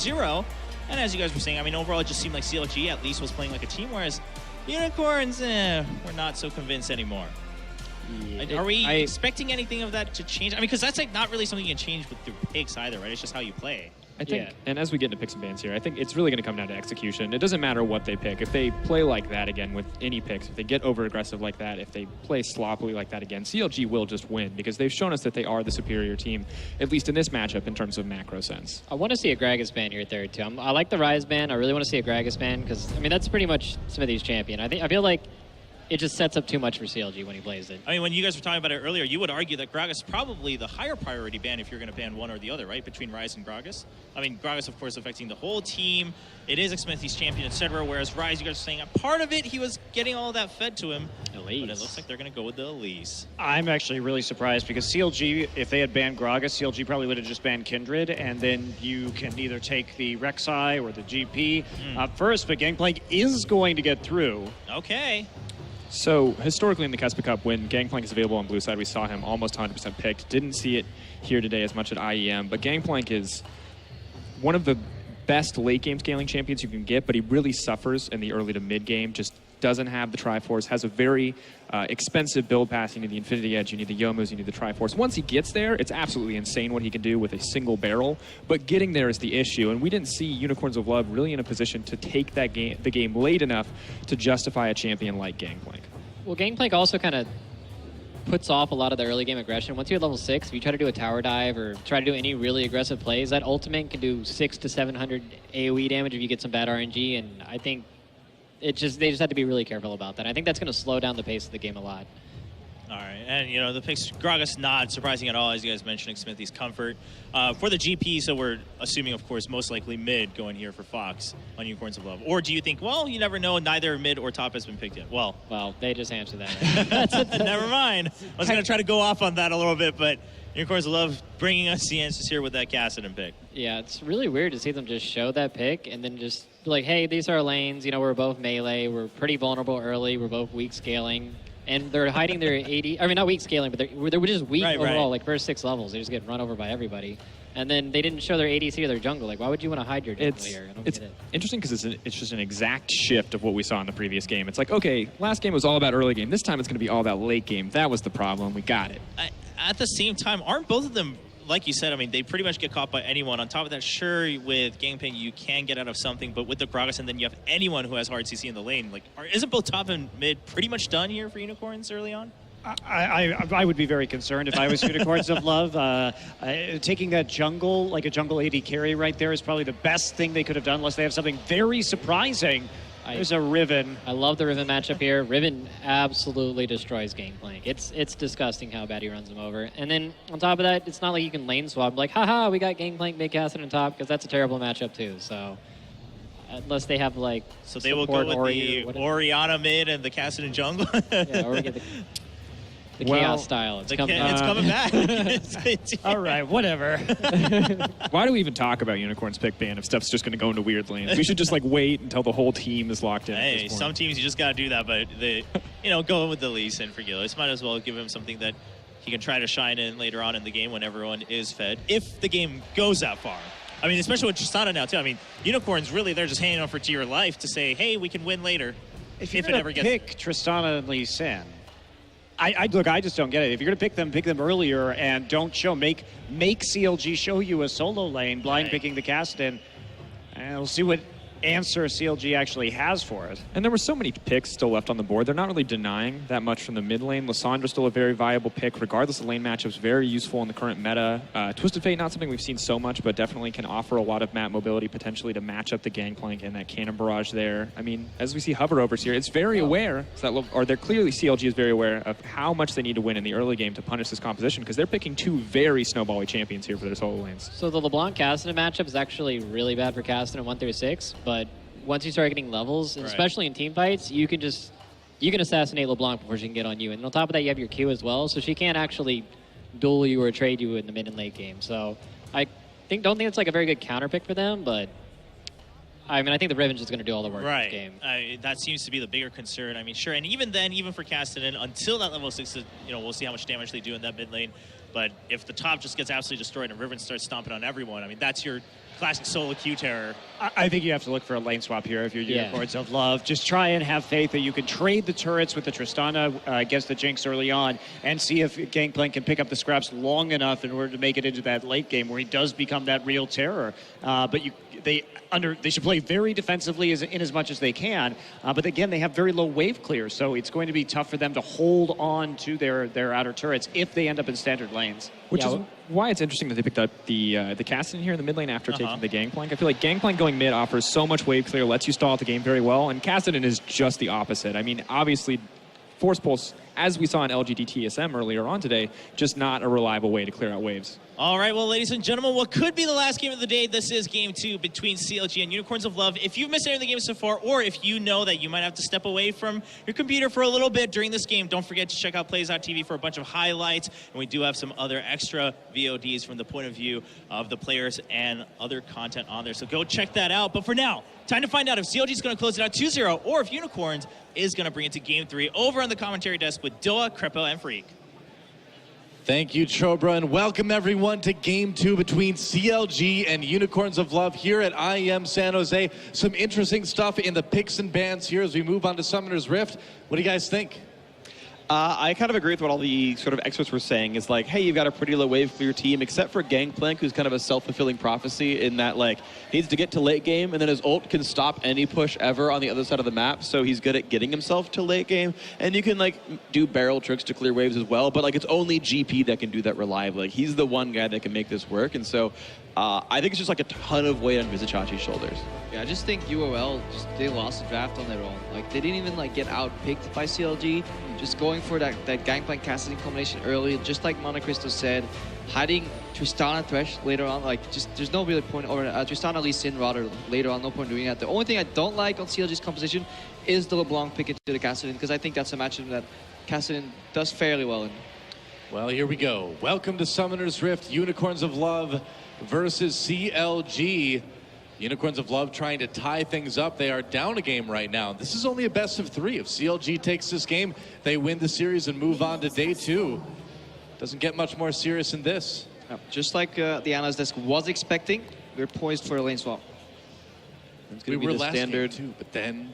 0. And as you guys were saying, I mean, overall, it just seemed like CLG at least was playing like a team, whereas Unicorns, we're not so convinced anymore. Yeah. Are we expecting anything of that to change? I mean, because that's like not really something you can change with your picks either, right? It's just how you play. I think, and as we get into picks and bans here, I think it's really going to come down to execution. It doesn't matter what they pick. If they play like that again with any picks, if they get over-aggressive like that, if they play sloppily like that again, CLG will just win because they've shown us that they are the superior team, at least in this matchup in terms of macro sense. I want to see a Gragas ban here third, too. I like the Ryze ban. I really want to see a Gragas ban because, I mean, that's pretty much Xmithie's champion. I feel like it just sets up too much for CLG when he plays it. I mean, when you guys were talking about it earlier, you would argue that Gragas is probably the higher priority ban if you're going to ban one or the other, right? Between Ryze and Gragas. I mean, Gragas, of course, affecting the whole team. It is Xmithie's champion, etc. Whereas Ryze, you guys are saying a part of it, he was getting all of that fed to him. Elise. But it looks like they're going to go with the Elise. I'm actually really surprised because CLG, if they had banned Gragas, CLG probably would have just banned Kindred, and then you can either take the Rek'Sai or the GP first, but Gangplank is going to get through. Okay. So, historically in the Kespa Cup, when Gangplank is available on Blue Side, we saw him almost 100% picked. Didn't see it here today as much at IEM, but Gangplank is one of the best late-game scaling champions you can get, but he really suffers in the early to mid-game, just doesn't have the Triforce, has a very expensive build pass. You need the Infinity Edge, you need the Yomus, you need the Triforce. Once he gets there, it's absolutely insane what he can do with a single barrel, but getting there is the issue, and we didn't see Unicorns of Love really in a position to take that the game late enough to justify a champion like Gangplank. Well, Gangplank also kind of puts off a lot of the early game aggression. Once you're at level 6, if you try to do a tower dive or try to do any really aggressive plays, that ultimate can do 600 to 700 AoE damage if you get some bad RNG, and I think they just have to be really careful about that. I think that's going to slow down the pace of the game a lot. All right, and you know, the picks, Gragas not surprising at all, as you guys mentioned, Xmithie's comfort. For the GP, so we're assuming, of course, most likely mid going here for Fox on Unicorns of Love. Or do you think, well, you never know, neither mid or top has been picked yet? Well, they just answered that. Never mind. I was going to try to go off on that a little bit, but Unicorns of Love bringing us the answers here with that Kassadin pick. Yeah, it's really weird to see them just show that pick and then just be like, hey, these are our lanes. You know, we're both melee. We're pretty vulnerable early. We're both weak scaling. And they're hiding their 80, I mean, not weak scaling, but they were just weak overall, like first 6 levels. They just get run over by everybody. And then they didn't show their ADC or their jungle. Like, why would you want to hide your jungle here? I don't get it. Interesting because it's just an exact shift of what we saw in the previous game. It's like, okay, last game was all about early game. This time it's going to be all about late game. That was the problem. We got it. At the same time, aren't both of them, like you said, I mean, they pretty much get caught by anyone. On top of that, sure, with Gangplank, you can get out of something, but with the Gragas, and then you have anyone who has hard CC in the lane. Like, isn't both top and mid pretty much done here for Unicorns early on? I would be very concerned if I was Unicorns of Love. Taking that jungle, like a jungle AD carry right there, is probably the best thing they could have done unless they have something very surprising. There's a Riven. I love the Riven matchup here. Riven absolutely destroys Gangplank. It's disgusting how bad he runs him over. And then on top of that, it's not like you can lane swap. Like, haha, we got Gangplank, mid Kassadin on top, because that's a terrible matchup too. So unless they have like, so they will go with the Orianna mid and the Kassadin jungle. Yeah, or we get the chaos style. It's coming back. All right, whatever. Why do we even talk about Unicorns pick ban if stuff's just going to go into weird lanes? We should just like wait until the whole team is locked in. Hey, some teams you just got to do that, but going with the Elise and for Gilius, might as well give him something that he can try to shine in later on in the game when everyone is fed, if the game goes that far. I mean, especially with Tristana now too. I mean, Unicorns really, they're just hanging on for dear life to say, hey, we can win later. If it ever gets pick Tristana and Hylissang. Look, I just don't get it. If you're going to pick them earlier and don't make CLG show you a solo lane, blind picking the Kassadin, and we'll see what answer CLG actually has for it. And there were so many picks still left on the board. They're not really denying that much from the mid lane. Lissandra's still a very viable pick, regardless of lane matchups, very useful in the current meta. Twisted Fate, not something we've seen so much, but definitely can offer a lot of map mobility potentially to match up the Gangplank and that cannon barrage there. I mean, as we see hoverovers here, it's very aware, they're clearly, CLG is very aware of how much they need to win in the early game to punish this composition, because they're picking 2 very snowbally champions here for their solo lanes. So the LeBlanc Kassadin matchup is actually really bad for Kassadin 1 through 6, but once you start getting levels, and especially in team fights, you can assassinate LeBlanc before she can get on you. And on top of that, you have your Q as well, so she can't actually duel you or trade you in the mid and late game. So I don't think it's like a very good counter pick for them, but I mean, I think the Riven's just going to do all the work in this game. That seems to be the bigger concern. I mean, sure, and even then, even for Kassadin, until that level 6, we'll see how much damage they do in that mid lane. But if the top just gets absolutely destroyed and Riven starts stomping on everyone, I mean, that's your classic solo Q terror. I think you have to look for a lane swap here if you're Unicorns of Love. Just try and have faith that you can trade the turrets with the Tristana against the Jinx early on and see if Gangplank can pick up the scraps long enough in order to make it into that late game where he does become that real terror. But they should play very defensively in as much as they can. But again, they have very low wave clear, so it's going to be tough for them to hold on to their outer turrets if they end up in standard lanes. Which is why it's interesting that they picked up the Kassadin here in the mid lane after taking the Gangplank. I feel like Gangplank going mid offers so much wave clear, lets you stall out the game very well, and Kassadin is just the opposite. I mean, obviously, Force Pulse, as we saw in LGD TSM earlier on today, just not a reliable way to clear out waves. All right, well, ladies and gentlemen, what could be the last game of the day? This is Game 2 between CLG and Unicorns of Love. If you've missed any of the games so far, or if you know that you might have to step away from your computer for a little bit during this game, don't forget to check out Plays.tv for a bunch of highlights. And we do have some other extra VODs from the point of view of the players and other content on there. So go check that out. But for now, time to find out if CLG is going to close it out 2-0 or if Unicorns is going to bring it to Game 3 over on the commentary desk with Doa, Crepo, and Freak. Thank you, Chobra, and welcome everyone to Game 2 between CLG and Unicorns of Love here at IEM San Jose. Some interesting stuff in the picks and bans here as we move on to Summoner's Rift. What do you guys think? I kind of agree with what all the sort of experts were saying. Is like, hey, you've got a pretty low wave clear team, except for Gangplank, who's kind of a self-fulfilling prophecy in that, like, he needs to get to late game, and then his ult can stop any push ever on the other side of the map, so he's good at getting himself to late game. And you can, like, do barrel tricks to clear waves as well, but, like, it's only GP that can do that reliably. Like, he's the one guy that can make this work, and so I think it's just, like, a ton of weight on Vizicacsi's shoulders. Yeah, I just think UOL, they lost the draft on their own. Like, they didn't even, like, get out-picked by CLG. Just going for that Gangplank Kassadin combination early, just like Montecristo said, hiding Tristana Thresh later on, like, just there's no really point, or Tristana Elise rather later on, no point doing that. The only thing I don't like on CLG's composition is the LeBlanc pick into the Kassadin, because I think that's a matchup that Kassadin does fairly well in. Well, here we go. Welcome to Summoner's Rift, Unicorns of Love versus CLG. Unicorns of Love trying to tie things up. They are down a game right now. This is only a best of 3. If CLG takes this game, they win the series and move on to day 2. Doesn't get much more serious than this. Just like the analyst desk was expecting, we're poised for a lane swap. It's going to be the standard too, but then.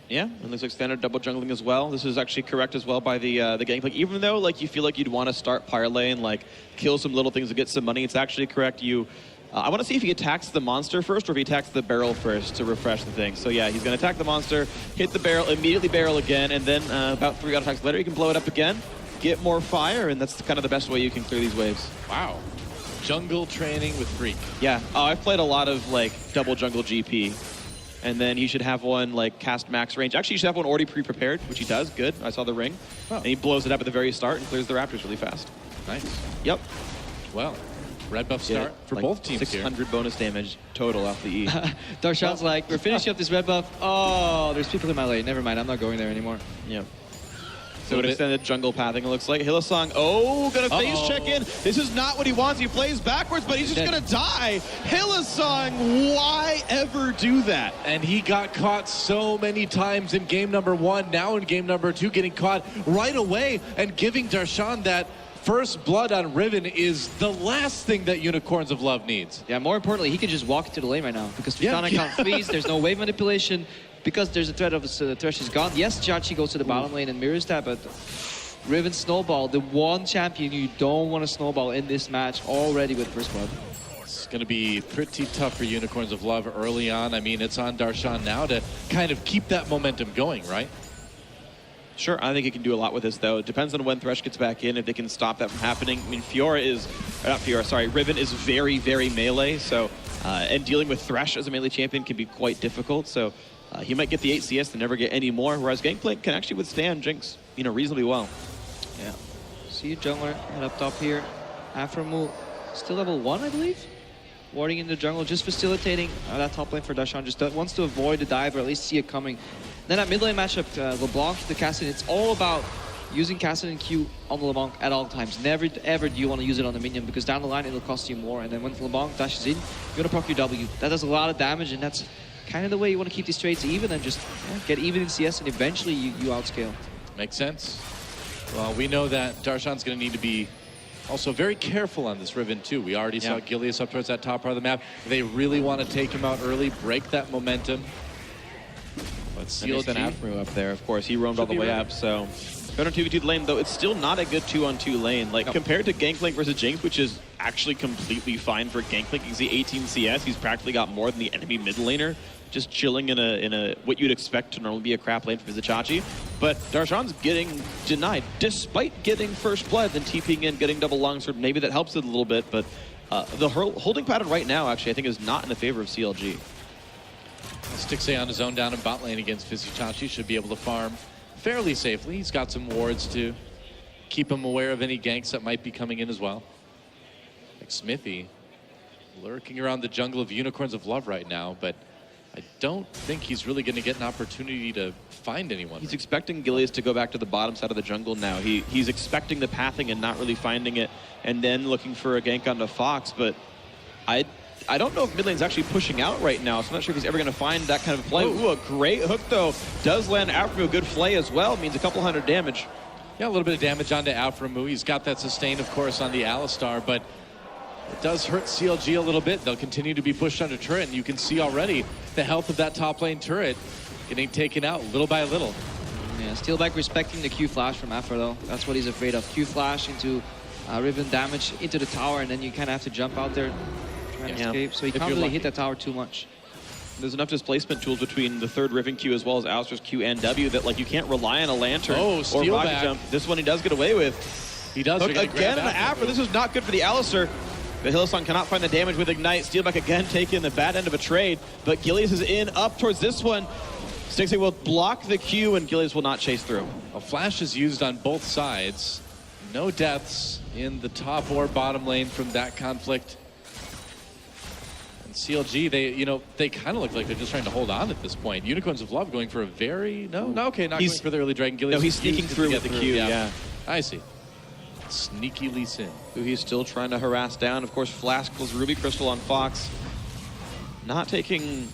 Yeah, it looks like standard double jungling as well. This is actually correct as well by the Gangplank. Even though, like, you feel like you'd want to start parlay and, like, kill some little things to get some money, it's actually correct. I want to see if he attacks the monster first or if he attacks the barrel first to refresh the thing. So yeah, he's going to attack the monster, hit the barrel, immediately barrel again, and then about 3 auto attacks later, he can blow it up again, get more fire, and that's kind of the best way you can clear these waves. Wow. Jungle training with Freak. Yeah, I've played a lot of, like, double jungle GP. And then he should have one, like, cast max range. Actually, he should have one already pre-prepared, which he does. Good. I saw the ring. Oh. And he blows it up at the very start and clears the Raptors really fast. Nice. Yep. Well, red buff start for like both teams 600 here. bonus damage total off the E. Darshan's like, we're finishing up this red buff. Oh, there's people in my lane. Never mind, I'm not going there anymore. Yeah. So an extended jungle pathing, it looks like. Hylissang, gonna phase check in. This is not what he wants. He plays backwards, but he's just gonna die. Hylissang, why ever do that? And he got caught so many times in game number 1, now in game number 2, getting caught right away and giving Darshan that first blood on Riven is the last thing that Unicorns of Love needs. Yeah, more importantly, he can just walk into the lane right now because Tristana can't freeze, there's no wave manipulation. Because there's a threat of the Thresh is gone. Yes, Jachi goes to the bottom lane and mirrors that, but Riven Snowball, the one champion you don't want to snowball in this match already with first blood. It's going to be pretty tough for Unicorns of Love early on. I mean, it's on Darshan now to kind of keep that momentum going, right? Sure, I think he can do a lot with this, though. It depends on when Thresh gets back in, if they can stop that from happening. I mean, Riven is very, very melee, so, and dealing with Thresh as a melee champion can be quite difficult, so he might get the 8 CS and never get any more, whereas Gangplank can actually withstand Jinx, reasonably well. Yeah. See you, jungler, head up top here. Aphromoo, still level 1, I believe? Warding in the jungle, just facilitating that top lane for Darshan. Just wants to avoid the dive or at least see it coming. Then that mid lane matchup, LeBlanc to Kassadin, it's all about using Kassadin Q on the LeBlanc at all times. Never ever do you want to use it on the minion because down the line it'll cost you more. And then when LeBlanc dashes in, you're going to proc your W. That does a lot of damage, and that's kind of the way you want to keep these trades even and just get even in CS, and eventually you outscale. Makes sense. Well, we know that Darshan's going to need to be Also very careful on this Riven too. We already saw Gilius up towards that top part of the map. They really want to take him out early, break that momentum. But CLG Aphromoo up there, of course. He roamed all the way up, so better 2v2 lane, though it's still not a good 2-on-2 lane. Like, compared to Gangplank versus Jinx, which is actually completely fine for Gangplank. You can see 18 CS. He's practically got more than the enemy mid laner, just chilling in a what you'd expect to normally be a crap lane for Vizicsacsi. But Darshan's getting denied, despite getting first blood, then TPing in, getting double longsword. Maybe that helps it a little bit, but the holding pattern right now, actually, I think is not in the favor of CLG. Stixxay on his own down in bot lane against Vizicsacsi should be able to farm fairly safely. He's got some wards to keep him aware of any ganks that might be coming in as well. Xmithie lurking around the jungle of Unicorns of Love right now, but I don't think he's really going to get an opportunity to find anyone. He's expecting Gilius to go back to the bottom side of the jungle now. He's expecting the pathing and not really finding it, and then looking for a gank onto Fox, but I don't know if mid lane's actually pushing out right now, so I'm not sure if he's ever going to find that kind of play. Ooh, a great hook, though. Does land Aphromoo a good flay as well. Means a couple hundred damage. Yeah, a little bit of damage onto Aphromoo. He's got that sustain, of course, on the Alistar, but it does hurt CLG a little bit. They'll continue to be pushed under turret, and you can see already the health of that top lane turret getting taken out little by little. Yeah, Steeelback respecting the Q flash from Aphro, though. That's what he's afraid of. Q flash into Riven damage into the tower, and then you kind of have to jump out there. Escape, so he can't really hit that tower too much. There's enough displacement tools between the third Riven Q as well as Alistar's Q and W that like you can't rely on a lantern or rocket jump. This one he does get away with. He does. Look, again, Aphro. This is not good for the Alistar. The Hylissang cannot find the damage with Ignite. Steeelback again taking the bad end of a trade, but Gilius is in up towards this one. Stixxay will block the Q and Gilius will not chase through. A flash is used on both sides. No deaths in the top or bottom lane from that conflict. CLG, they kind of look like they're just trying to hold on at this point. Unicorns of Love going for a very not going for the early Dragon Gilius. No, he's sneaking through with the Q. Yeah, I see. Sneaky Elise in. Huhi's still trying to harass down. Of course, Flask kills Ruby Crystal on Fox. Not getting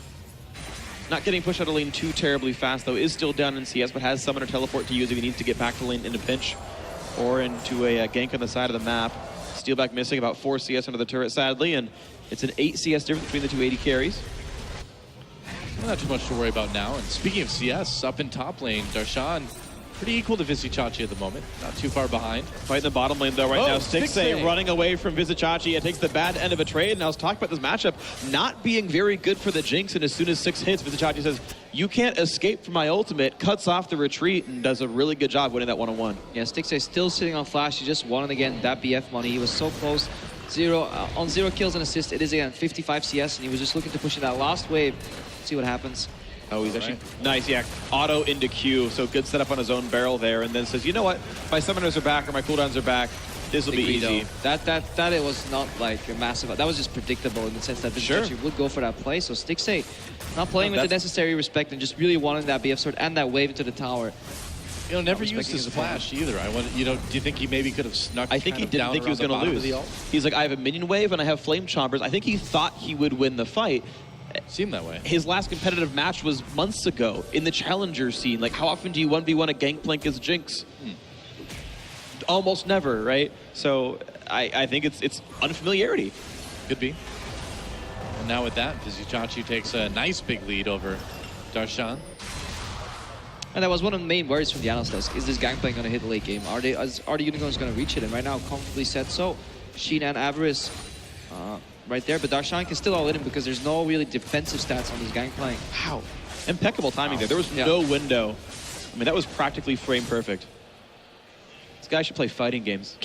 pushed out of lane too terribly fast though. Is still down in CS, but has Summoner Teleport to use if he needs to get back to lane in a pinch or into a gank on the side of the map. Steeelback missing about 4 CS under the turret, sadly, and it's an 8 CS difference between the two 80 carries. Not too much to worry about now. And speaking of CS, up in top lane, Darshan pretty equal to Vizicsacsi at the moment. Not too far behind. Fighting the bottom lane though right now. Stixxay running away from Vizicsacsi. It takes the bad end of a trade. And I was talking about this matchup not being very good for the Jinx. And as soon as 6 hits, Vizicsacsi says, "You can't escape from my ultimate," cuts off the retreat and does a really good job winning that one-on-one. Yeah, Stixxay still sitting on Flash. He just won again that BF money. He was so close. On 0 kills and assists. It is again 55 CS, and he was just looking to push in that last wave. See what happens. Oh, he's actually nice, yeah. Auto into Q, so good setup on his own barrel there, and then says, "You know what? My summoners are back, or my cooldowns are back. This will be easy." That it was not like a massive. That was just predictable in the sense that Vizicsacsi would go for that play. So Stixxay not playing with the necessary respect and just really wanting that BF sword and that wave into the tower. Never used his flash either. Do you think he maybe could have snuck? I think he didn't think he was going to lose. He's like, I have a minion wave and I have flame chompers. I think he thought he would win the fight. Seemed that way. His last competitive match was months ago in the challenger scene. Like, how often do you 1v1 a Gangplank as Jinx? Almost never, right? So I think it's unfamiliarity. Could be. And now with that, Vizicsacsi takes a nice big lead over Darshan. And that was one of the main worries from the analysts. Is this Gangplank going to hit the late game? Are the Unicorns going to reach it? And right now, comfortably set so. Sheen and Avarice right there. But Darshan can still all-in him because there's no really defensive stats on this Gangplank. Wow. Impeccable timing there. There was no window. I mean, that was practically frame perfect. This guy should play fighting games.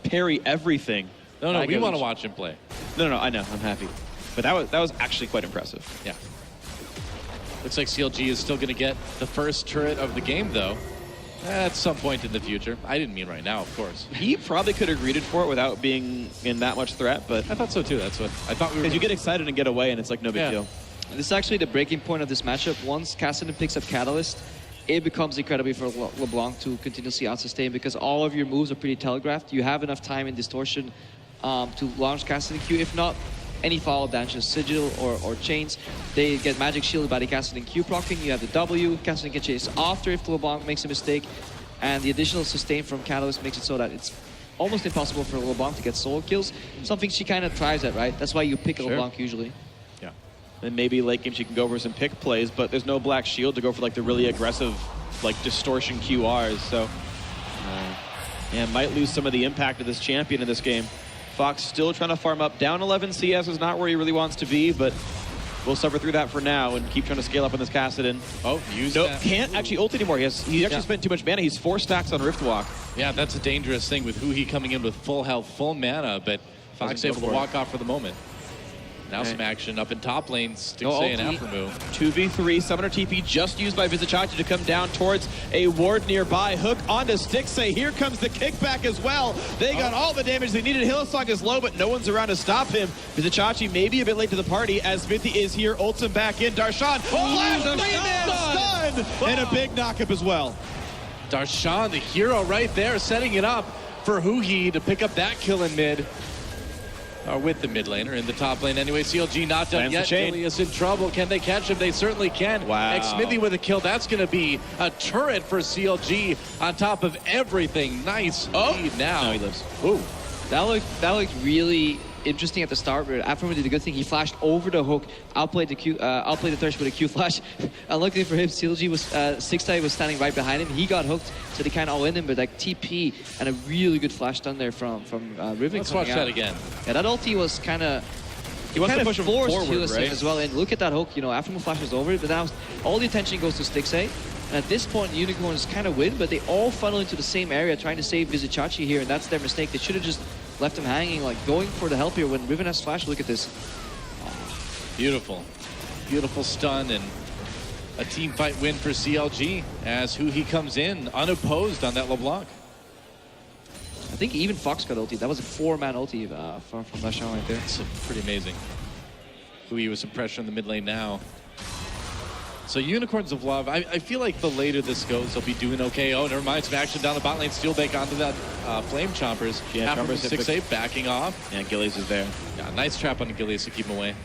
Parry everything. No, we want to watch him play. No, I know. I'm happy. But that was actually quite impressive. Yeah. Looks like CLG is still going to get the first turret of the game, though, at some point in the future. I didn't mean right now, of course. He probably could have greeted for it without being in that much threat, but... I thought so, too. That's what I thought we were... Because you get excited and get away, and it's like no big deal. This is actually the breaking point of this matchup. Once Kassadin picks up Catalyst, it becomes incredibly for LeBlanc to continuously out-sustain because all of your moves are pretty telegraphed. You have enough time in Distortion to launch Kassadin Q. If not, any follow-up damages, Sigil or Chains, they get magic shielded by the Kassadin Q proccing. You have the W, Kassadin can chase after if LeBlanc makes a mistake, and the additional sustain from Catalyst makes it so that it's almost impossible for LeBlanc to get solo kills. Something she kind of thrives at, right? That's why you pick LeBlanc usually. Yeah. And maybe late game she can go for some pick plays, but there's no black shield to go for like the really aggressive like distortion QRs. So yeah, might lose some of the impact of this champion in this game. Fox still trying to farm up. Down 11 CS is not where he really wants to be, but we'll suffer through that for now and keep trying to scale up on this Kassadin. Oh, use nope, that. Can't actually ult anymore. He actually spent too much mana. He's 4 stacks on Riftwalk. Yeah, that's a dangerous thing with Huhi coming in with full health, full mana, but Fox able to walk off for the moment. Now some action up in top lane, Stixxay and Aphromoo. 2v3, Summoner TP just used by Vizicsacsi to come down towards a ward nearby. Hook onto Stixxay. Here comes the kickback as well. They got all the damage they needed. Hylissang is low, but no one's around to stop him. Vizicsacsi may be a bit late to the party as Xmithie is here, ults him back in. Darshan, last 3-man stun! And a big knockup as well. Darshan, the hero right there, setting it up for Huhi to pick up that kill in mid. Or with the mid laner in the top lane. Anyway, CLG not done yet. Gilius in trouble. Can they catch him? They certainly can. Wow. Xmithie with a kill. That's going to be a turret for CLG on top of everything. Nice lead now. No, he lives. Ooh. That looked really interesting at the start, but Aphromoo did a good thing. He flashed over the hook, outplayed the Thresh with a Q flash. Unluckily for him, CLG was Stixxay was standing right behind him. He got hooked, so they kind of all in him, but like TP and a really good flash stun there from Riven. Let's watch that again. Yeah, that ulti was kind of. He wants to push him forward, right? As well, and look at that hook. You know, Aphromoo flashes over it, but now all the attention goes to Stixxay. And at this point, Unicorns kind of win, but they all funnel into the same area trying to save Vizicsacsi here, and that's their mistake. They should have just left him hanging, like going for the help here when Riven has flash. Look at this. Beautiful. Beautiful stun and a team fight win for CLG as Huhi comes in unopposed on that LeBlanc. I think even Fox got ulti. That was a 4-man ulti from Darshan right there. That's pretty amazing. Huhi with some pressure in the mid lane now. So Unicorns of Love, I feel like the later this goes, they'll be doing okay. Oh, never mind, some action down the bot lane. Steeelback onto that Flame Chompers. Yeah, After 6-8 backing off. Yeah, Gilius is there. Yeah, nice trap on Gilius to keep him away.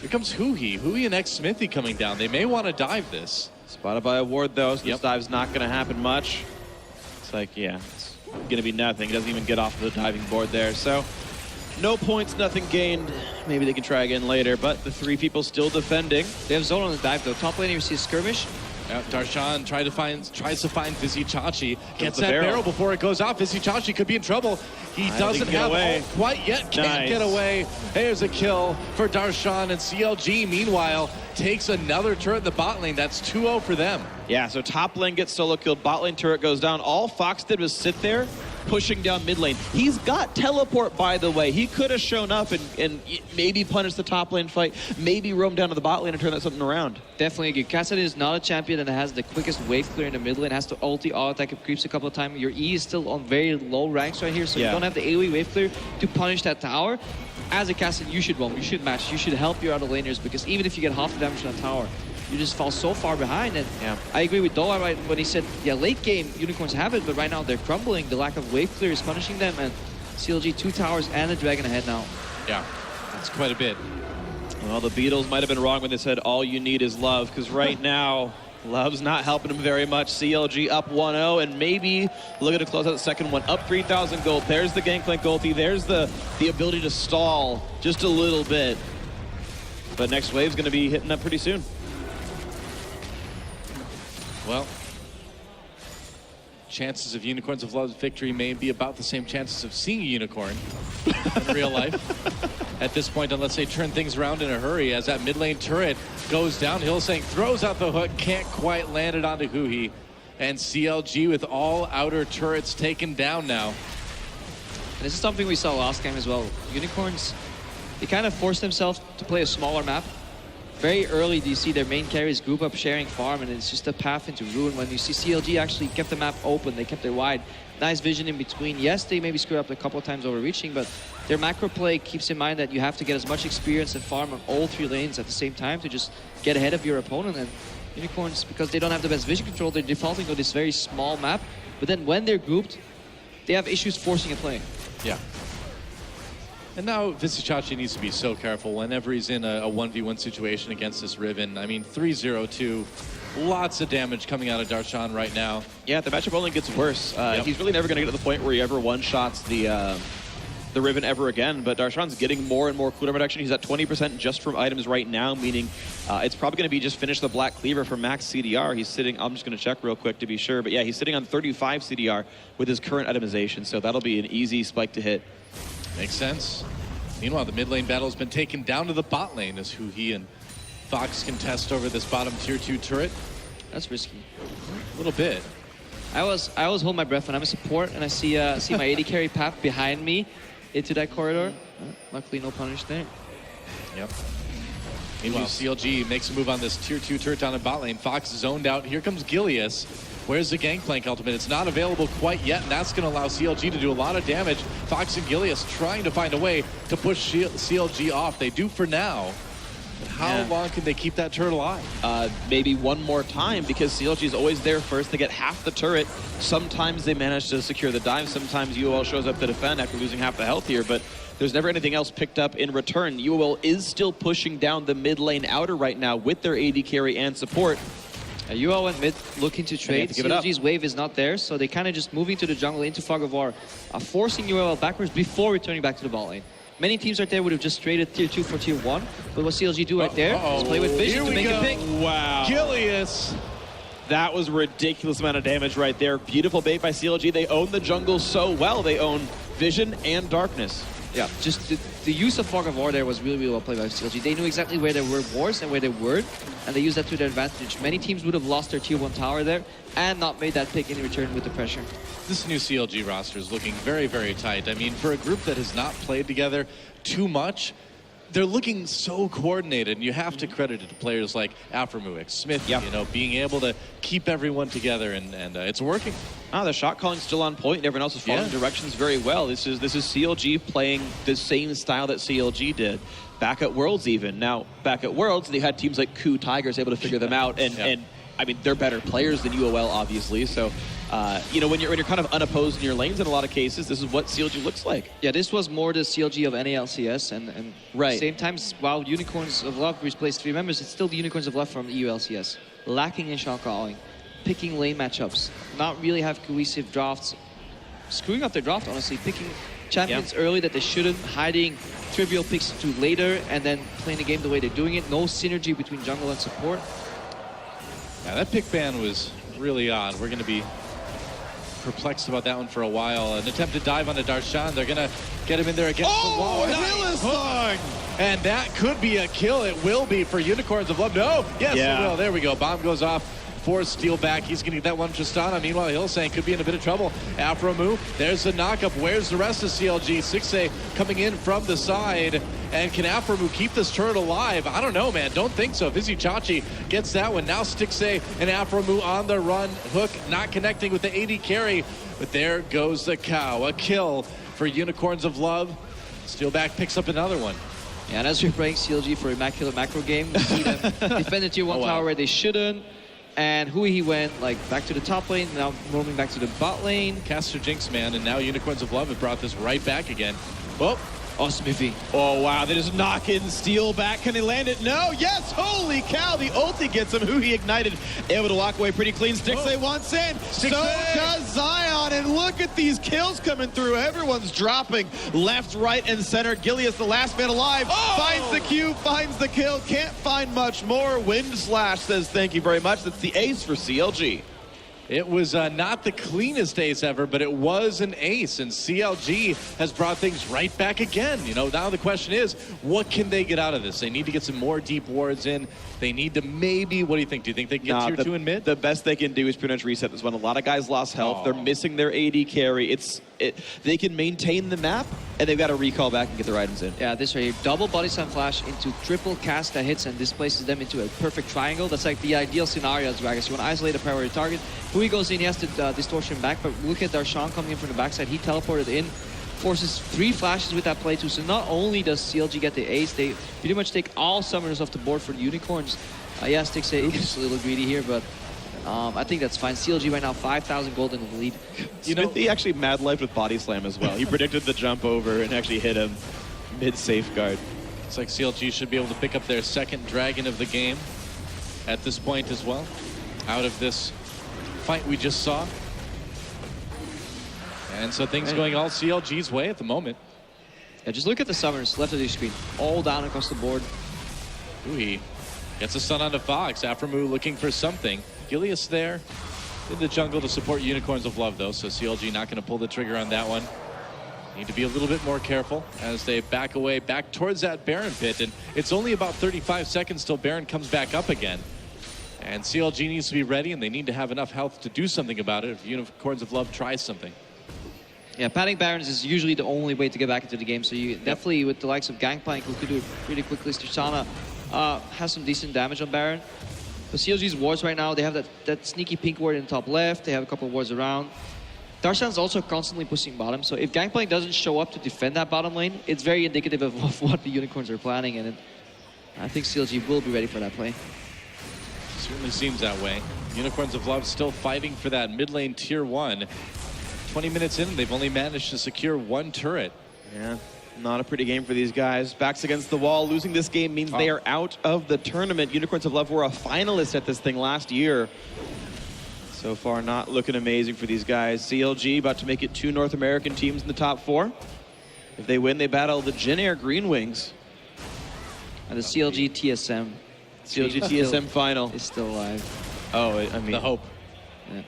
Here comes Huhi. Huhi and Xmithie coming down. They may want to dive this. Spotted by a ward though, so this dive's not going to happen much. It's like, yeah, it's going to be nothing. He doesn't even get off the diving board there. So no points, nothing gained. Maybe they can try again later, but the 3 people still defending. They have zone on the dive though. Top lane, you see a skirmish. Yeah, Darshan tries to find Vizicsacsi. Gets that barrel before it goes off. Vizicsacsi could be in trouble. He doesn't have ult quite yet. Can't get away. There's a kill for Darshan, and CLG, meanwhile, takes another turret in the bot lane. That's 2-0 for them. Yeah, so top lane gets solo killed, bot lane turret goes down. All Fox did was sit there, pushing down mid lane. He's got teleport, by the way. He could have shown up and maybe punished the top lane fight, maybe roam down to the bot lane and turn that something around. Definitely agree. Kassadin is not a champion that has the quickest wave clear in the mid lane. Has to ulti, all attack, it creeps a couple of times. Your E is still on very low ranks right here, so you don't have the AoE wave clear to punish that tower. As a Kassadin, you should roam, you should match, you should help your other laners, because even if you get half the damage on that tower, you just fall so far behind. And I agree with Doa right when he said, yeah, late game Unicorns have it, but right now they're crumbling. The lack of wave clear is punishing them, and CLG 2 towers and a dragon ahead now. Yeah, that's quite a bit. Well, the Beatles might have been wrong when they said all you need is love, because right now love's not helping them very much. CLG up 1-0, and maybe looking to close out the second one, up 3,000 gold. There's the Gangplank ulti. There's the ability to stall just a little bit. But next wave's going to be hitting up pretty soon. Well, chances of Unicorns of Love's victory may be about the same chances of seeing a unicorn in real life at this point, unless they turn things around in a hurry as that mid lane turret goes down. Hylissang throws out the hook, can't quite land it onto Huhi. And CLG with all outer turrets taken down now. And this is something we saw last game as well. Unicorns, they kind of forced themselves to play a smaller map. Very early, do you see their main carries group up sharing farm, and it's just a path into ruin. When you see CLG actually kept the map open, they kept it wide. Nice vision in between. Yes, they maybe screwed up a couple of times overreaching, but their macro play keeps in mind that you have to get as much experience and farm on all 3 lanes at the same time to just get ahead of your opponent. And Unicorns, because they don't have the best vision control, they're defaulting to this very small map. But then when they're grouped, they have issues forcing a play. Yeah. And now Vizicsacsi needs to be so careful whenever he's in a 1v1 situation against this Riven. I mean, 3-0-2, lots of damage coming out of Darshan right now. Yeah, the matchup only gets worse. He's really never going to get to the point where he ever one-shots the Riven ever again, but Darshan's getting more and more cooldown reduction. He's at 20% just from items right now, meaning it's probably going to be just finish the Black Cleaver for max CDR. He's sitting, I'm just going to check real quick to be sure, but yeah, he's sitting on 35 CDR with his current itemization, so that'll be an easy spike to hit. Makes sense. Meanwhile, the mid lane battle has been taken down to the bot lane as Huhi and Fox contest over this bottom tier 2 turret. That's risky. A little bit. I always hold my breath when I'm a support and I see my AD carry path behind me into that corridor. Luckily, no punish there. Yep. Meanwhile, CLG makes a move on this tier 2 turret down in bot lane. Fox zoned out. Here comes Gilius. Where's the Gangplank ultimate? It's not available quite yet, and that's going to allow CLG to do a lot of damage. Fox and Gilius trying to find a way to push CLG off. They do for now. But how long can they keep that turret alive? Maybe one more time, because CLG is always there first. They get half the turret. Sometimes they manage to secure the dive. Sometimes UOL shows up to defend after losing half the health here, but there's never anything else picked up in return. UOL is still pushing down the mid lane outer right now with their AD carry and support. UOL went mid looking to trade. CLG's wave is not there, so they kind of just moving to the jungle into Fog of War, forcing UOL backwards before returning back to the bot lane. Many teams right there would have just traded tier 2 for tier 1, but what CLG do right there is play with vision to make a pick. Wow. Gilius. That was a ridiculous amount of damage right there. Beautiful bait by CLG. They own the jungle so well. They own vision and darkness. Yeah, just the use of Fog of War there was really, really well played by CLG. They knew exactly where there were wards and where they weren't, and they used that to their advantage. Many teams would have lost their tier 1 tower there and not made that pick in return with the pressure. This new CLG roster is looking very, very tight. I mean, for a group that has not played together too much, they're looking so coordinated, and you have to credit it to players like Aphromoo, Xmithie, you know, being able to keep everyone together, and it's working. The shot calling's still on point, and everyone else is following directions very well. This is CLG playing the same style that CLG did back at Worlds even. Now, back at Worlds, they had teams like Ku Tigers able to figure them out, and I mean, they're better players than UOL, obviously, so you know, when you're kind of unopposed in your lanes in a lot of cases, this is what CLG looks like. Yeah, this was more the CLG of NALCS, and at the same time, while Unicorns of Love replaced 3 members, it's still the Unicorns of Love from ULCS. Lacking in shot calling, picking lane matchups, not really have cohesive drafts, screwing up their draft, honestly, picking champions early that they shouldn't, hiding trivial picks to later, and then playing the game the way they're doing it. No synergy between jungle and support. Yeah, that pick ban was really odd. We're going to be perplexed about that one for a while. An attempted dive onto Darshan. They're going to get him in there against the wall. Hylissang! And that could be a kill. It will be for Unicorns of Love. No! Yes, it will. There we go. Bomb goes off for Steeelback. He's going to get that one Tristana. Meanwhile, Hylissang could be in a bit of trouble. Aphromoo, there's the knockup. Where's the rest of CLG? Stixxay coming in from the side. And can Aphromoo keep this turret alive? I don't know, man. Don't think so. Vizicsacsi gets that one. Now Stixxay and Aphromoo on the run. Hook not connecting with the AD carry. But there goes the cow. A kill for Unicorns of Love. Steeelback picks up another one. Yeah, and as we're playing CLG for immaculate macro game, we see them defend the tier 1 tower where they shouldn't. And Huhi went like back to the top lane, now roaming back to the bot lane. Caster Jinx, man, and now Unicorns of Love have brought this right back again. Well, Xmithie. Oh, wow. They just knock in Steeelback. Can he land it? No. Yes. Holy cow. The ulti gets him. Huhi ignited. Able to walk away pretty clean. Stixxay wants in. So does Zion. And look at these kills coming through. Everyone's dropping left, right, and center. Gilius, the last man alive, finds the Q, finds the kill. Can't find much more. Wind Slash says thank you very much. That's the ace for CLG. it was not the cleanest ace ever, but it was an ace, and CLG has brought things right back again. You know, now the question is, what can they get out of this? They need to get some more deep wards in. They need to maybe, what do you think? Do you think they can get tier 2 in mid? The best they can do is pretty much reset this one. A lot of guys lost health. They're missing their AD carry. They can maintain the map, and they've got to recall back and get their items in. Yeah, this right here, double body slam flash into triple cast that hits and displaces them into a perfect triangle. That's like the ideal scenario as Gragas. You want to isolate a priority target. Huhi goes in, he has to distortion back, but look at Darshan coming in from the backside. He teleported in, forces 3 flashes with that play too. So not only does CLG get the ace, they pretty much take all summoners off the board for the Unicorns. Yeah, Stixxay is a little greedy here, but I think that's fine. CLG right now 5,000 gold in the lead. You know, he actually mad lifed with body slam as well. He predicted the jump over and actually hit him. mid safeguard. Looks like CLG should be able to pick up their second dragon of the game at this point as well, out of this fight we just saw. And so things going all CLG's way at the moment. Yeah, just look at the summoners left of your screen, all down across the board. Huhi gets a stun onto Fox. Aphromoo looking for something. Gilius there in the jungle to support Unicorns of Love, though, so CLG not going to pull the trigger on that one. Need to be a little bit more careful as they back away, back towards that Baron pit, and it's only about 35 seconds till Baron comes back up again. And CLG needs to be ready, and they need to have enough health to do something about it if Unicorns of Love tries something. Yeah, padding Barons is usually the only way to get back into the game, so you definitely, with the likes of Gangplank, who could do it pretty quickly, Tristana has some decent damage on Baron. But CLG's wards right now, they have that sneaky pink ward in the top left, they have a couple of wards around. Darshan's also constantly pushing bottom, so if Gangplank doesn't show up to defend that bottom lane, it's very indicative of what the Unicorns are planning, and I think CLG will be ready for that play. Certainly seems that way. Unicorns of Love still fighting for that mid lane tier 1. 20 minutes in, they've only managed to secure 1 turret. Yeah, not a pretty game for these guys. Backs against the wall. Losing this game means they are out of the tournament. Unicorns of Love were a finalist at this thing last year. So far, not looking amazing for these guys. CLG about to make it 2 North American teams in the top 4. If they win, they battle the Jin Air Green Wings. And the CLG TSM. CLG TSM final. Is still alive. Oh, I mean... The hope. Yeah.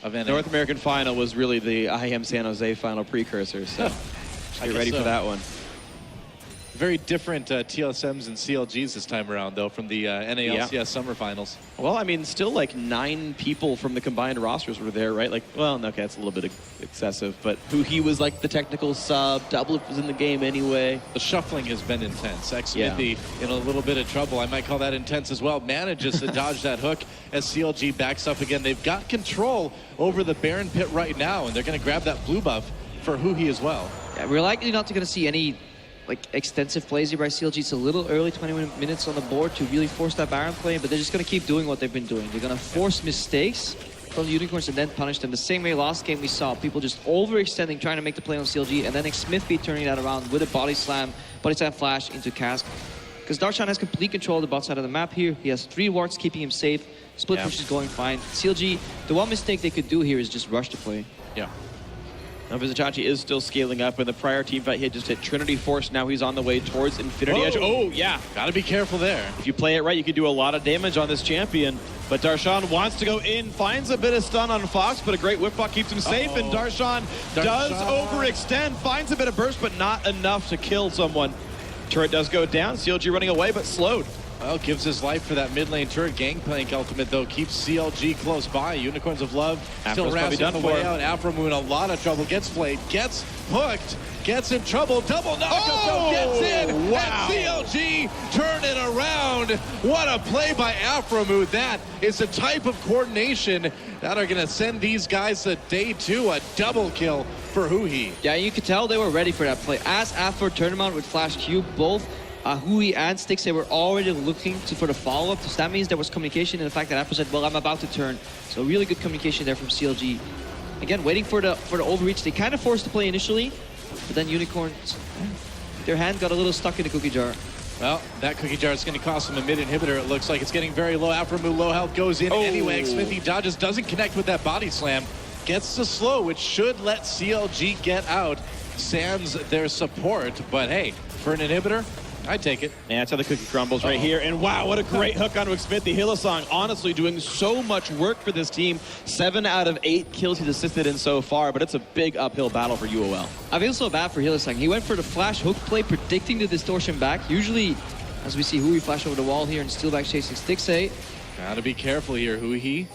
Of NA. North American final was really the IEM San Jose final precursor, so get ready for that one. Very different TSMs and CLGs this time around, though, from the NALCS Summer Finals. Well, I mean, still like 9 people from the combined rosters were there, right? Like, well, okay, that's a little bit excessive, but Huhi was like the technical sub. Double was in the game anyway. The shuffling has been intense. Xmithie in a little bit of trouble. I might call that intense as well. Manages to dodge that hook as CLG backs up again. They've got control over the Baron pit right now, and they're going to grab that blue buff for Huhi as well. Yeah, we're likely not going to see any extensive plays here by CLG. It's a little early, 21 minutes on the board to really force that Baron play, but they're just going to keep doing what they've been doing. They're going to force mistakes from the Unicorns and then punish them. The same way last game we saw people just overextending, trying to make the play on CLG, and then Xmithie turning that around with a body slam flash into Cask. Because Darshan has complete control of the bot side of the map here. He has 3 wards keeping him safe. Split push is going fine. CLG, the one mistake they could do here is just rush the play. Yeah. Now Vizicsacsi is still scaling up. In the prior team fight, he had just hit Trinity Force. Now he's on the way towards Infinity Edge. Oh, yeah. Gotta be careful there. If you play it right, you can do a lot of damage on this champion. But Darshan wants to go in, finds a bit of stun on Fox, but a great whip block keeps him safe. And Darshan does overextend, finds a bit of burst, but not enough to kill someone. Turret does go down. CLG running away, but slowed. Well, gives his life for that mid lane turret. Gangplank ultimate, though, keeps CLG close by. Unicorns of Love still rasping the way out. Aphromoo in a lot of trouble. Gets flayed, gets hooked, gets in trouble. Double knockup, gets in. Wow. And CLG turn it around. What a play by Aphromoo. That is the type of coordination that are going to send these guys to day 2. A double kill for Huhi. Yeah, you could tell they were ready for that play. As after tournament with Flash Cube, both Huhi and Stixxay were already looking for the follow-up. So that means there was communication in the fact that Afro said, well, I'm about to turn. So really good communication there from CLG. Again, waiting for the overreach. They kind of forced the play initially, but then Unicorns, their hand got a little stuck in the cookie jar. Well, that cookie jar is going to cost him a mid inhibitor. It looks like it's getting very low. Aphromoo low health goes in anyway. Xmithie dodges, doesn't connect with that body slam. Gets the slow, which should let CLG get out. Sans their support, but hey, for an inhibitor, I'd take it. Yeah, that's how the cookie crumbles right here. And wow, what a great hook onto Xmithie. Hylissang honestly doing so much work for this team. 7 out of 8 kills he's assisted in so far, but it's a big uphill battle for UOL. I feel so bad for Hylissang. He went for the flash hook play, predicting the distortion back. Usually, as we see Huhi flash over the wall here and Steeelback chasing Stixxay. Gotta be careful here, Huhi.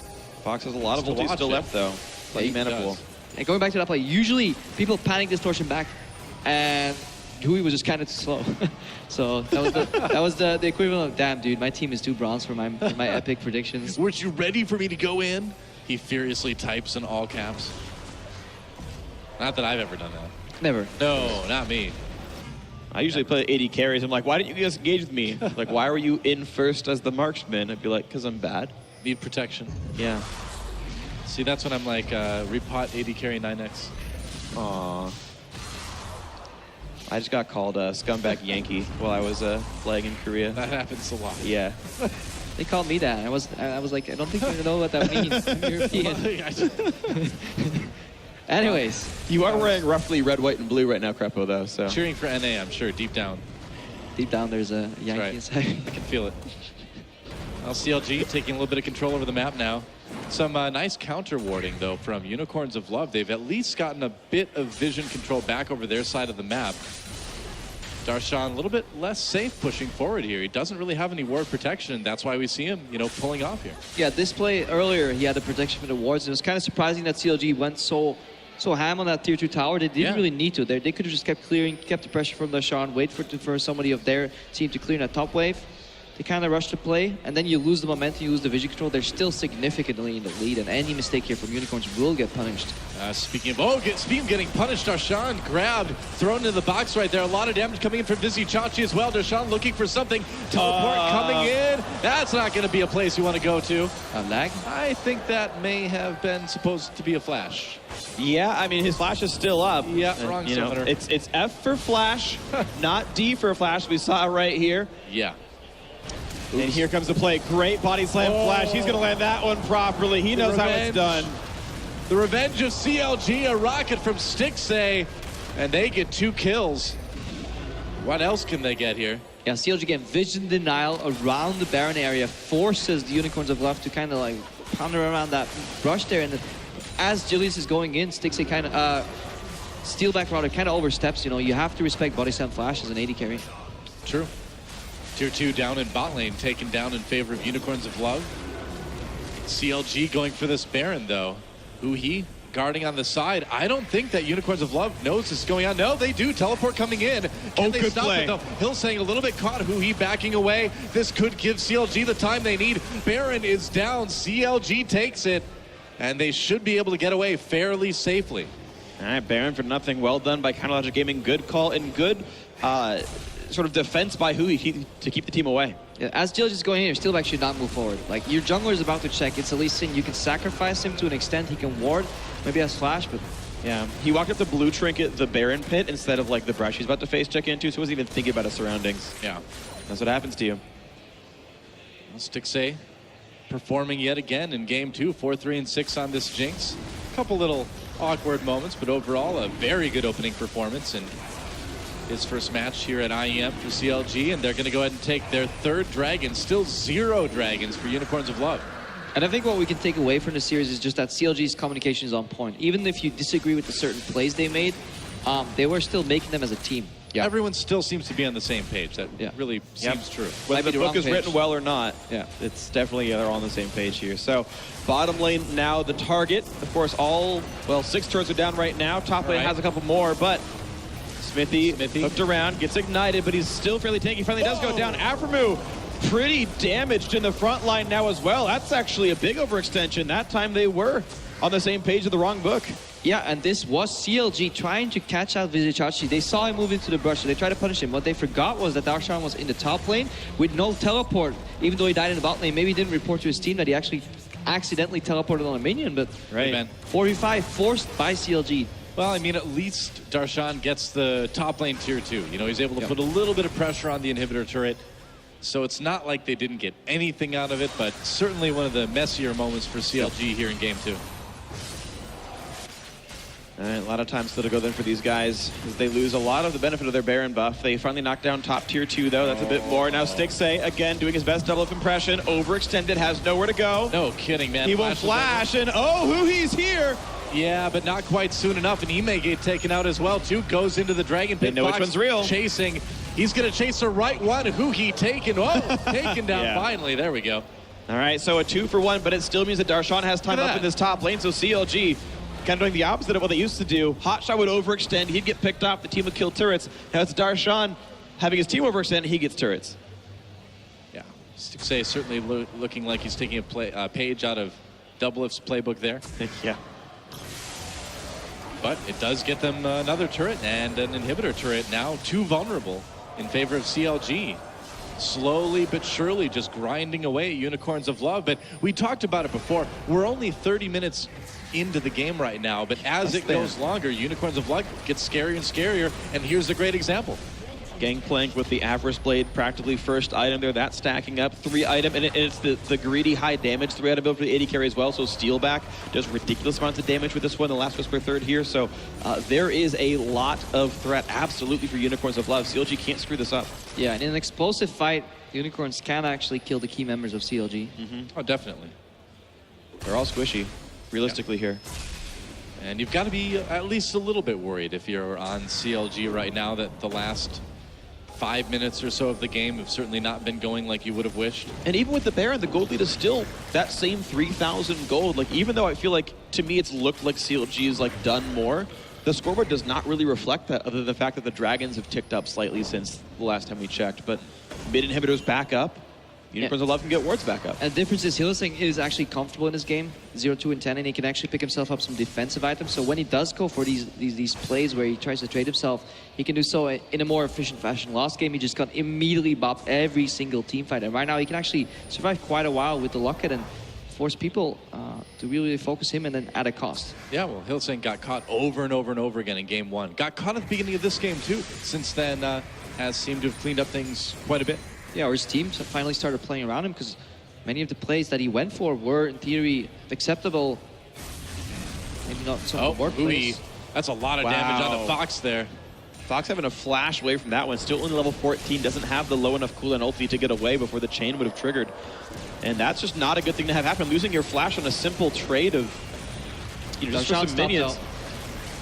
Fox has a lot of ulti still left, though. Yeah, mana pool. And going back to that play, usually people panic distortion back, and Huhi was just kind of too slow. So that was the equivalent of, damn, dude, my team is too bronze for my epic predictions. Weren't you ready for me to go in? He furiously types in all caps. Not that I've ever done that. Never. No, not me. I usually play 80 carries. I'm like, why didn't you guys engage with me? Like, why were you in first as the marksman? I'd be like, because I'm bad. Need protection. Yeah. See, that's when I'm like, repot 80 carry 9x. Aww. I just got called a scumbag Yankee while I was playing in Korea. That happens a lot. Yeah. They called me that. I was like, I don't think you know what that means. I'm European. Anyways. You are wearing roughly red, white, and blue right now, Crepo, though. So Cheering for NA, I'm sure, deep down. Deep down, there's a Yankee Right. inside. I can feel it. Well, CLG taking a little bit of control over the map now. Some nice counter warding, though, from Unicorns of Love. They've at least gotten a bit of vision control back over their side of the map. Darshan a little bit less safe pushing forward here. He doesn't really have any ward protection. That's why we see him, you know, pulling off here. Yeah, this play earlier, he had the protection for the wards. It was kind of surprising that CLG went so ham on that tier 2 tower. They didn't really need to. They could have just kept clearing, kept the pressure from Darshan, wait for somebody of their team to clear that top wave. They kind of rush the play, and then you lose the momentum, you lose the vision control. They're still significantly in the lead, and any mistake here from Unicorns will get punished. Speaking of getting punished, Darshan grabbed, thrown into the box right there. A lot of damage coming in from Vizicsacsi as well. Darshan looking for something. Teleport coming in. That's not going to be a place you want to go to. Lag? I think that may have been supposed to be a flash. yeah, I mean his flash is still up. Yeah, wrong You know, summoner. it's F for flash, not D for flash. We saw it right here. Yeah. And here comes the play. Great body slam flash. He's going to land that one properly. He knows how it's done. The revenge of CLG, a rocket from Stixxay, and they get 2 kills. What else can they get here? Yeah, CLG again, vision denial around the Baron area forces the Unicorns of Love to kind of like ponder around that brush there. And as Gilius is going in, Stixxay kind of, Steeelback rather kind of oversteps. You know, you have to respect body slam flash as an AD carry. True. Tier 2 down in bot lane, taken down in favor of Unicorns of Love. CLG going for this Baron, though. Huhi guarding on the side. I don't think that Unicorns of Love knows this is going on. No, they do. Teleport coming in. Can they good stop play. it, though? Hylissang a little bit caught. Huhi backing away. This could give CLG the time they need. Baron is down. CLG takes it. And they should be able to get away fairly safely. All right, Baron for nothing. Well done by Counterlogic Gaming. Good call and good sort of defense by Huhi to keep the team away. Yeah, as Gilius is going in, Steeelback should not move forward. Like, your jungler is about to check. It's Elise. You can sacrifice him to an extent. He can ward, maybe has flash, but Yeah, he walked up the blue trinket, the Baron pit, instead of like the brush he's about to face check into, so he wasn't even thinking about his surroundings. Yeah. That's what happens to you. Well, Stixxay performing yet again in game 2, 4-3 and 6 on this Jinx. A couple little awkward moments, but overall a very good opening performance in his first match here at IEM for CLG, and they're going to go ahead and take their 3rd dragon. Still 0 dragons for Unicorns of Love. And I think what we can take away from the series is just that CLG's communication is on point. Even if you disagree with the certain plays they made, they were still making them as a team. Yeah. Everyone still seems to be on the same page. That really seems true. Whether Might be the the book wrong is page. written well or not, Yeah. it's definitely they're all on the same page here. So bottom lane now the target. Of course, 6 turrets are down right now. Top lane has a couple more, but Xmithie hooked around, gets ignited, but he's still fairly tanky. Finally does go down. Aphromoo pretty damaged in the front line now as well. That's actually a big overextension. That time they were on the same page of the wrong book. Yeah, and this was CLG trying to catch out Vizicsacsi. They saw him move into the brush, so they tried to punish him. What they forgot was that Darshan was in the top lane with no teleport. Even though he died in the bot lane, maybe he didn't report to his team that he actually accidentally teleported on a minion, but Right. 4v5 forced by CLG. Well, I mean, at least Darshan gets the top lane tier 2. You know, he's able to put a little bit of pressure on the inhibitor turret. So it's not like they didn't get anything out of it, but certainly one of the messier moments for CLG here in game 2. All right, a lot of time still to go then for these guys as they lose a lot of the benefit of their Baron buff. They finally knocked down top tier 2 though. That's a bit more. Now Stixxay again doing his best double up impression. Overextended, has nowhere to go. No kidding, man. He will flash and Huhi's here. Yeah, but not quite soon enough, and he may get taken out as well, too. Goes into the Dragon Pit. They know which one's real. Chasing. He's going to chase the right one. Huhi taken. Taken down finally. There we go. All right, so a 2-for-1, but it still means that Darshan has time up in this top lane, so CLG kind of doing the opposite of what they used to do. Hotshot would overextend, he'd get picked off, the team would kill turrets. Now it's Darshan having his team overextend, he gets turrets. Yeah, Stixxay certainly looking like he's taking a page out of Doublelift's playbook there. Yeah. But it does get them another turret and an inhibitor turret, now 2 vulnerable in favor of CLG. Slowly but surely just grinding away at Unicorns of Love. But we talked about it before. We're only 30 minutes into the game right now. But as it goes longer, Unicorns of Luck gets scarier and scarier. And here's a great example. Gangplank with the Avarice Blade, practically first item there. That's stacking up. 3 item, and it's the greedy high damage 3 item build for the 80 carry as well. So Steeelback does ridiculous amounts of damage with this one. The Last Whisper third here. So there is a lot of threat absolutely for Unicorns of Love. CLG can't screw this up. Yeah, and in an explosive fight, Unicorns can actually kill the key members of CLG. Oh, definitely. They're all squishy, realistically here. And you've got to be at least a little bit worried if you're on CLG right now that the last 5 minutes or so of the game have certainly not been going like you would have wished. And even with the Baron, the gold lead is still that same 3,000 gold. Like, even though I feel like, to me, it's looked like CLG has like done more, the scoreboard does not really reflect that, other than the fact that the Dragons have ticked up slightly since the last time we checked. But mid inhibitors back up. Unicorns of Love can get wards back up. And the difference is Hylissang is actually comfortable in this game, 0, 2, and 10, and he can actually pick himself up some defensive items. So when he does go for these plays where he tries to trade himself, he can do so in a more efficient fashion. Last game, he just got immediately bopped every single team fight. And right now, he can actually survive quite a while with the Locket and force people to really focus him, and then at a cost. Yeah, well, Hylissang got caught over and over and over again in game 1. Got caught at the beginning of this game, too. Since then, has seemed to have cleaned up things quite a bit. Yeah, or his team finally started playing around him, because many of the plays that he went for were, in theory, acceptable. Maybe not some of the work plays. That's a lot of damage on the Fox there. Fox having a flash away from that one. Still only level 14. Doesn't have the low enough cooldown ulti to get away before the chain would have triggered. And that's just not a good thing to have happen. Losing your flash on a simple trade of, just for some minions.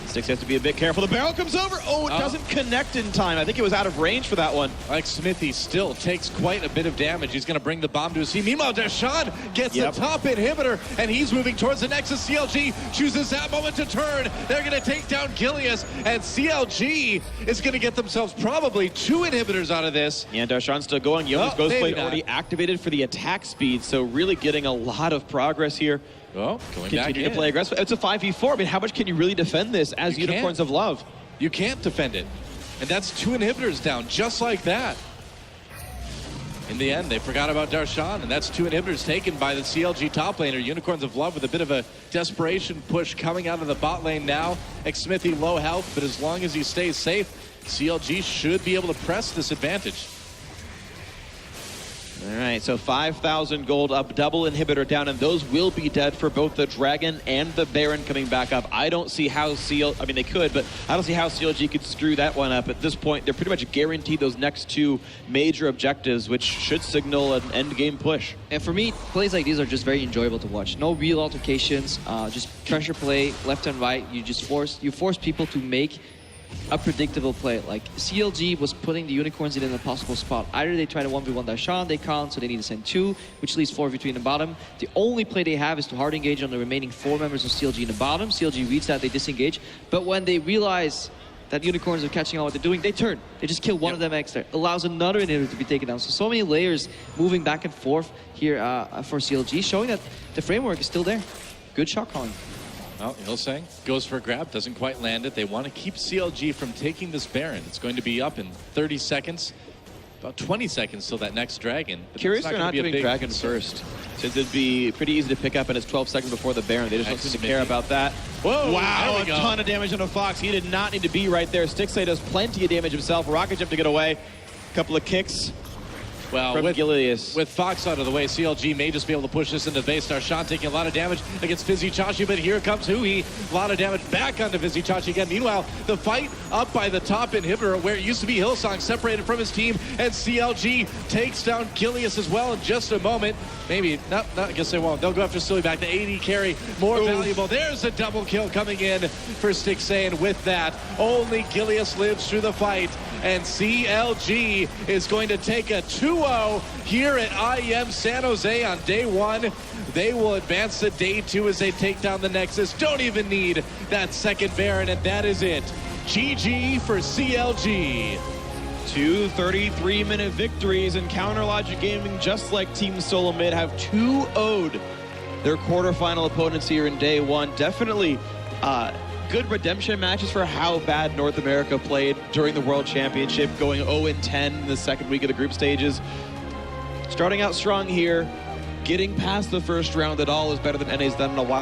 Stixxay has to be a bit careful. The barrel comes over. Oh, it doesn't connect in time. I think it was out of range for that one. Xmithie still takes quite a bit of damage. He's going to bring the bomb to his team. Meanwhile, Darshan gets the top inhibitor, and he's moving towards the Nexus. CLG chooses that moment to turn. They're going to take down Gilius, and CLG is going to get themselves probably 2 inhibitors out of this. Yeah, Darshan's still going. Yoda's Ghostblade already activated for the attack speed, so really getting a lot of progress here. Well, continue to play aggressive. It's a 5v4. I mean, how much can you really defend this as Unicorns of Love? You can't defend it. And that's 2 inhibitors down, just like that. In the end, they forgot about Darshan, and that's 2 inhibitors taken by the CLG top laner. Unicorns of Love with a bit of a desperation push coming out of the bot lane now. Xmithie low health, but as long as he stays safe, CLG should be able to press this advantage. All right, so 5,000 gold up, double inhibitor down, and those will be dead for both the Dragon and the Baron coming back up. I don't see how I mean, they could, but I don't see how CLG could screw that one up. At this point, they're pretty much guaranteed those next 2 major objectives, which should signal an end game push. And for me, plays like these are just very enjoyable to watch. No real altercations, just pressure play, left and right. You force people to make a predictable play. Like, CLG was putting the Unicorns in an impossible spot. Either they try to 1v1 Darshan, they can't, so they need to send 2, which leaves 4v3 in the bottom. The only play they have is to hard engage on the remaining 4 members of CLG in the bottom. CLG reads that, they disengage. But when they realize that Unicorns are catching on what they're doing, they turn. They just kill one of them extra. Allows another inhibitor to be taken down. So many layers moving back and forth here for CLG, showing that the framework is still there. Good shot calling. Well, Hylissang goes for a grab, doesn't quite land it. They want to keep CLG from taking this Baron. It's going to be up in 30 seconds. About 20 seconds till that next Dragon. Curious they're not doing Dragon first, since it'd be pretty easy to pick up, and it's 12 seconds before the Baron. They just don't seem to care about that. Whoa! Wow, a ton of damage on a Fox. He did not need to be right there. Stixxay does plenty of damage himself. Rocket jump to get away. Couple of kicks. Well, with Fox out of the way, CLG may just be able to push this into base. Darshan taking a lot of damage against Vizicsacsi, but here comes Huhi. A lot of damage back onto Vizicsacsi again. Meanwhile, the fight up by the top inhibitor, where it used to be Hylissang separated from his team, and CLG takes down Gilius as well in just a moment. Maybe, not, I guess they won't. They'll go after Steeelback, the 80 carry, more valuable. There's a double kill coming in for Stixxay, and with that, only Gilius lives through the fight, and CLG is going to take a 2-0 here at IEM San Jose on day 1. They will advance to day 2 as they take down the Nexus. Don't even need that second Baron, and that is it. GG for CLG. 2 33-minute victories, and Counter Logic Gaming, just like Team Solo Mid, have 2-0'd their quarterfinal opponents here in day 1. Definitely good redemption matches for how bad North America played during the World Championship, going 0-10 in the second week of the group stages. Starting out strong here, getting past the first round at all is better than NA's done in a while.